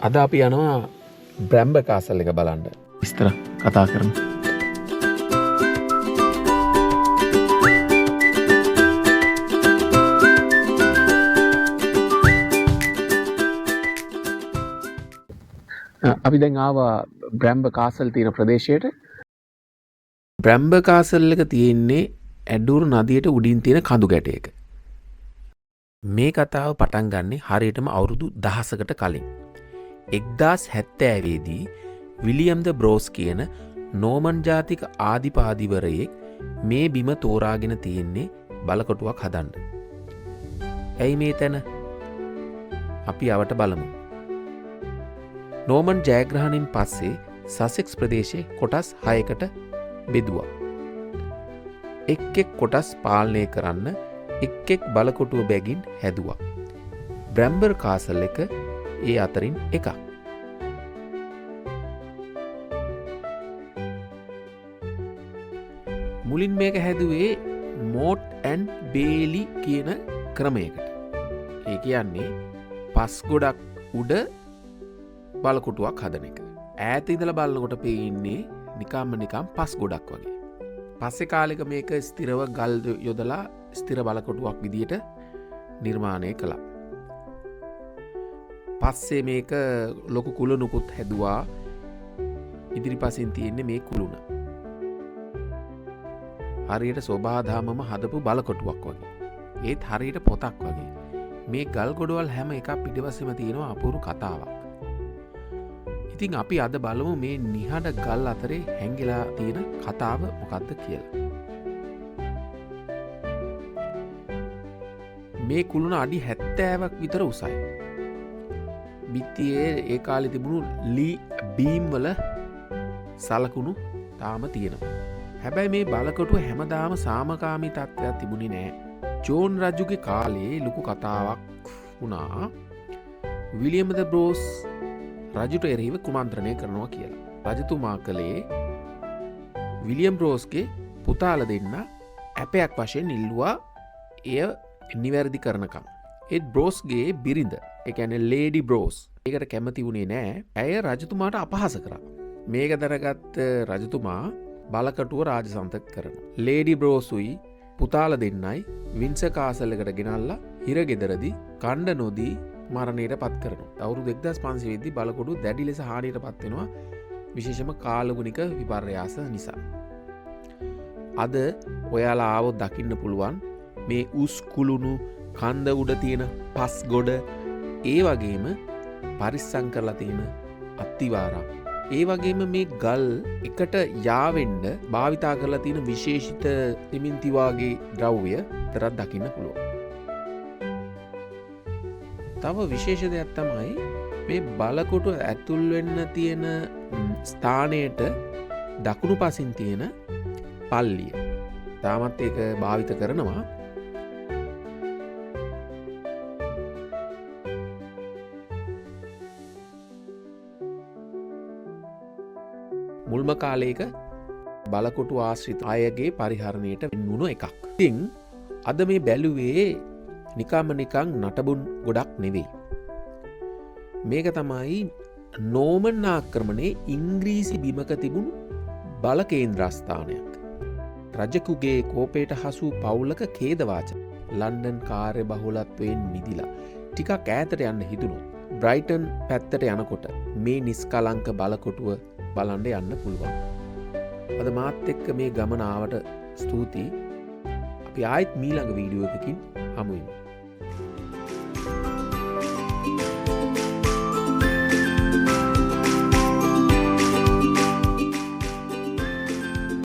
අද අපි යනවා බ්‍රැම්බර් කාසල් එක බලන්න. විස්තර කතා කරමු. අපි දැන් ආවා බ්‍රැම්බර් කාසල් තියෙන ප්‍රදේශයට. බ්‍රැම්බර් කාසල් එක තියෙන්නේ ඇඩුරු නදියට උඩින් තියෙන කඳු ගැටයක. මේ කතාව පටන් ගන්නේ හරියටම අවුරුදු 1000කට කලින්. 1070 දී විලියම් ද බ්‍රෝස් කියන නෝමන් ජාතික ආදිපාදිවරයෙක් මේ බිම තෝරාගෙන තියෙන්නේ බලකොටුවක් හදන්න. ඇයි මේ තැන? අපි අවට බලමු. නෝමන් ජයග්‍රහණයෙන් පස්සේ සසෙක්ස් ප්‍රදේශයේ කොටස් 6කට බෙදුවා. එක් කොටස් පාලනය කරන්න එක් බලකොටුව බැගින් හැදුවා. බ්‍රැම්බර් කාසල් එක ඒ අතරින් එකක්. මුලින් මේක හැදුවේ මෝට් ඇන් බේලි කියන ක්‍රමයකට. ඒ කියන්නේ පස් ගොඩක් උඩ බලකොටුවක් හදන එක. ඈත ඉඳලා බලනකොට පේන්නේ නිකම් පස් ගොඩක් වගේ. පස්සේ කාලෙක මේක ස්ථිරව ගල් යොදලා ස්ථිර බලකොටුවක් විදියට නිර්මාණය කළා. පස්සේ මේක ලොකු කුළුණුකුත් හැදුවා. ඉදිරිපසින් තියෙන්නේ මේ කුළුණ. හරියට සෝභාධාමම හදපු බලකොටුවක් වගේ. ඒත් හරියට පොතක් වගේ. මේ ගල් ගොඩවල් හැම එකක් පිටිපස්සෙම තියෙනවා අපූර්ව කතාවක්. ඉතින් අපි අද බලමු මේ නිහඬ ගල් අතරේ හැංගිලා තියෙන කතාව මොකක්ද කියලා. මේ කුළුණ අඩි 70ක් විතර උසයි. බිත්තියේ ඒ කාලේ තිබුණු ලී බීම් වල සලකුණු තාම තියෙනවා. හැබැයි මේ බලකොටුව හැමදාම සාමකාමී තත්ත්වයක් තිබුණේ නෑ. ජෝන් රජුගේ කාලේ ලොකු කතාවක් වුණා. විලියම් ද බ්‍රෝස් රජුට එරෙහිව කුමන්ත්‍රණය කරනවා කියලා. රජතුමා කළේ විලියම් බ්‍රෝස්ගේ පුතාල දෙන්න ඇපයක් වශයෙන් ඉල්ලුවා එය නිවැරදි කරනකම්. ඒත් බ්‍රෝස්ගේ බිරිඳ, ඒ කියන්නේ ලේඩි බ්‍රෝස්, ඒකට කැමති වුණේ නෑ. ඇය රජතුමාට අපහාස කරා. මේක දැනගත් රජතුමා බලකටුව රාජසන්තක කරනවා. ලේඩි බ්‍රෝසුයි පුතාල දෙන්නයි වින්සර් කාසල් එකට ගෙනල්ලා හිරගෙදරදී කණ්ඩ නොදී මරණයට පත් කරනවා. අවුරුදු 1500 දී බලකොටුව දැඩි ලෙස හානියට පත් වෙනවා, විශේෂම කාලගුණික විපර්යාස නිසා. අද ඔයාලා ආවොත් දකින්න පුළුවන් මේ උස් කුළුණු, කන්ද උඩ තියෙන පස් ගොඩ, ඒ වගේම පරිස්සම් කරලා තියෙන අත්තිවාරම්, ඒ වගේම මේ ගල් එකට යාවෙන්න භාවිතා කරලා තියෙන විශේෂිත සිමෙන්ති වාගේ ද්‍රව්‍ය තරක් දකින්න පුළුවන්. තව විශේෂ දෙයක් තමයි මේ බලකොටුව ඇතුල් වෙන්න තියෙන ස්ථානයට දකුණු පසින් තියෙන පල්ලිය. තාමත් ඒක භාවිත කරනවා. මුල්ම කාලයක බලකොටු ආශ්‍රිත අයගේ පරිහරණයට වෙන්වුණු එකක්. ඉතින් අද මේ බැලුවේ නිකන් නටබුන් ගොඩක් නෙවෙයි. මේක තමයි නෝමන් ආක්‍රමණයේ ඉංග්‍රීසි බිමක තිබුණු බල කේන්ද්‍රස්ථානයක්. රජකුගේ කෝපයට හසු පවුලක ඛේදවාචක. ලන්ඩන් කාර්ය බහුලත්වයෙන් මිදිලා ටිකක් ඈතට යන්න හිතුණොත් බ්‍රයිටන් පැත්තට යනකොට මේ නිස්කලංක බලකොටුව බලන්න යන්න පුළුවන්. අද මාත් එක්ක මේ ගමන ආවට ස්තුතියි. අපි ආයෙත් ඊළඟ වීඩියෝ එකකින් හමු වෙමු.